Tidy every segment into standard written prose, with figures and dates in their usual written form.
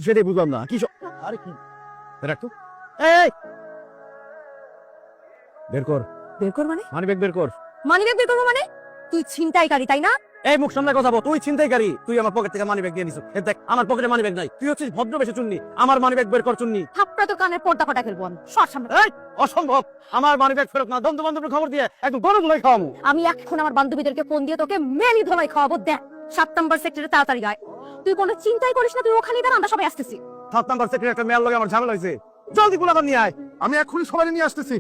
সেটাই বুঝলাম না কি আরে কি রাখতো এই বের কর বের কর মানে? মানি ব্যাগ বের কর। মানিব্যাগ বের করবো মানে? তুই ছিনতাইকারী তাই না? এই মুখ সামনে কথা বল, তুই ছিনতাইকারী। তুই আমার পকেট থেকে মানি ব্যাগ নিয়ে নিছিস। এই দেখ আমার পকেটে মানি ব্যাগ নাই। তুই হচ্ছিস ভদ্রবেশে চুন্নি। আমার মানি ব্যাগ বের কর চুন্নি। থাপড়া তো কানের পর্দা ফাটা ফেলবো আমি। সর সামনে। এই অসম্ভব, আমার মানি ব্যাগ ফেরত না। বন্ধু বান্ধবের খবর দিয়ে একদম গরম ধুলাই খাওয়ামু। আমি এখন আমার বান্ধবীদেরকে ফোন দিয়ে তোকে মেলি ধোলাই খাওয়াবো। দেখ 7 নম্বর সেক্টরে তাড়াতাড়ি আয়। তুই কোনো চিন্তাই করিস না, তুই ওখানেই দাঁড়া, আমরা সবাই আসতেছি। 7 নাম্বার সেক্টরে একটা মেয়ের লগে আমার ঝামেলা হইছে। জলদি গুলাবার নিয়ে আয়। আমি এক্ষুনি সবাই নিয়ে আসতেছি।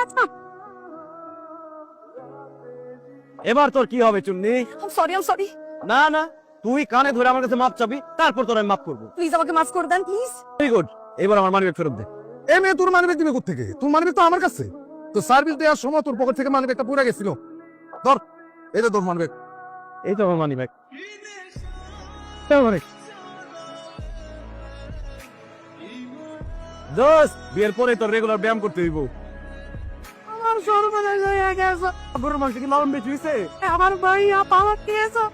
আচ্ছা এবার তোর কি হবে চুন্নি? আম সরি না না, তুই কানে ধরে আমার কাছে মাপ চাবি, তারপর তোর আমি মাপ করবো। প্লিজ আমাকে মাফ করে দেন প্লিজ। ভেরি গুড, এবার আমার মানি ব্যাগ ফেরত দে। এ মেয়ে তোর মানিব্যাগ দিবে কোথেকে? তোর মানিব্যাগ তো আমার কাছে। তো সার্ভিস দেওয়ার সময় তোর পকেট থেকে মানিব্যাগটা পুড়ে গেছিল। ধর, এই যে তোর মানিব্যাগ। এই তো আমার মানি ব্যাগ। দোস্ত, বিয়ের পরে তোর রেগুলার ব্যায়াম করতে হইব। আমার সর্বনাশ হয়ে গেছে। গরুর মাংস কি লবণ বেশি হইছে? আমার ভাইয়া পাওয়ার দিয়েছে।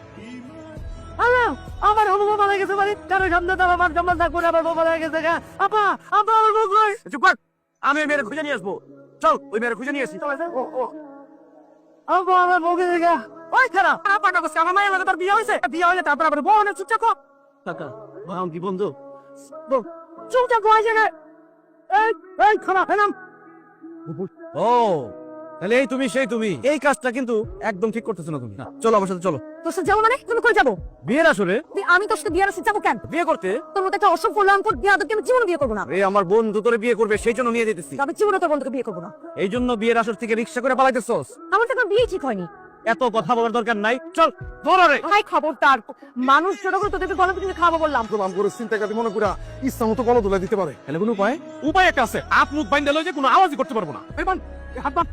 হ্যালো, আমার হবু মারা গেছে বাড়ি। কারো সামনে তো আমার জামাল না করে আমার বাবা মারা গেছে। আপা, আপা আমার বউ কই? চুপ কর, আমি ওই মেয়ের খুঁজে নিয়ে আসবো। চল, ওই মেয়ের খুঁজে নিয়ে আসি। আপা আমার বউ গেছে গা। ওই খারাপ, আপা কাছে আমার মায়ের লগে তোর বিয়ে হইছে। বিয়ে হইলে তারপর আবার বউ না চুপচাপ কর। কাকা, ভাই কি বন্ধু? চুপচাপ বসে জায়গায়। এই খারাপ, এনাম। ও, তাহলে এই তুমি সেই তুমি। এই কাজটা কিন্তু একদম ঠিক করতেছো না তুমি। চলো আমার সাথে চলো। তোর সাথে যাবো মানে? তুমি কই যাবো? বিয়ের আসরে আমি তোর সাথে বিয়ের আসতে যাবো কেন? বিয়ে করতে? তোর মতো একটা অসভ্য লাঙ্কুর বিয়াদবকে আমি জীবনে বিয়ে করবো না। এই আমার বন্ধু তোরে বিয়ে করবে, সেই জন্য নিয়ে যেতেছি। আমি জীবনে তোর বন্ধুকে বিয়ে করবো না। এই জন্য বিয়ের আসর থেকে রিক্সা করে পালাইতেছস? আমার তো এখন বিয়ে ঠিক হয়নি। এত কথা বলার দরকার নাই, চল দৌড়ারে। ভাই খবরদার, মানুষ ছোট করে তোদেরকে গলা পিটিয়ে খাওয়াবো বললাম। প্রমাণ করে চিন্তাকারী মনে করা ইচ্ছা মতো গলা তুলে দিতে পারে। এলে কোনো উপায়? উপায় একটা আছে, হাত মুখ বাইন্দা লই যে কোনো আওয়াজই করতে পারবো না। এই বান, এই হাত বান।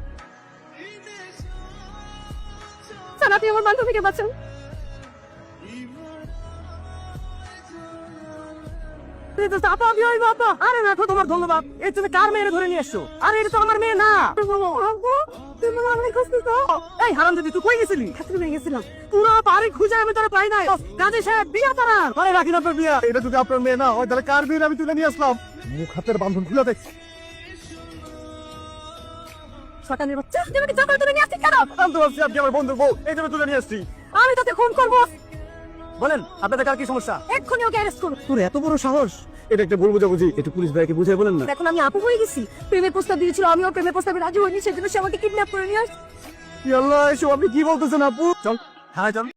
স্যার আপনি আমার বান্ধবীকে বাঁচান। আরে রাখো তোমার ধন্যবাদ। এই তুমি কার মেয়ে ধরে নিয়ে এসছো? আরে এটা তো আমার মেয়ে না। এই হারামজাদি, তুই কই গেছিলি? গেছিলাম পুরো বাড়ি খুঁজে আমি তোরে পাই নাই। কাজী সাহেব বিয়া তারা। আরে রাখি না আপনার বিয়া। এটা যদি আপনার মেয়ে না হয় তাহলে কার বিয়ে আমি তুলে নিয়ে আসলাম? মুখ হাতের বান্ধন খুলে দেখ। শয়তানের বাচ্চা, তুই আমাকে জবর করে নিয়ে আসছিস কেন? আমি তো ভাবছি আপনি আমার বন্ধুর বউ, এই জন্য তুলে নিয়ে আসছি। আমি তোকে খুন করবো। বলেন আপনাদের কার কি সমস্যা? এক্ষুনি ওকে অ্যারেস্ট করুন। তোর এত বড় সাহস? এটা একটা ভুল বুঝাবুঝি, একটু পুলিশ ভাইকে বুঝাই বলেন না। এখন আমি আপু হয়ে গেছি। প্রেমের প্রস্তাব দিয়েছিল, আমি ওর প্রেমের প্রস্তাবে রাজি হইনি, সেজন্য সে আমাকে কিডন্যাপ করে নিয়ে আসছে। আল্লাহ, এসব আপনি কি বলতেছেন আপু? চল থানায় চল।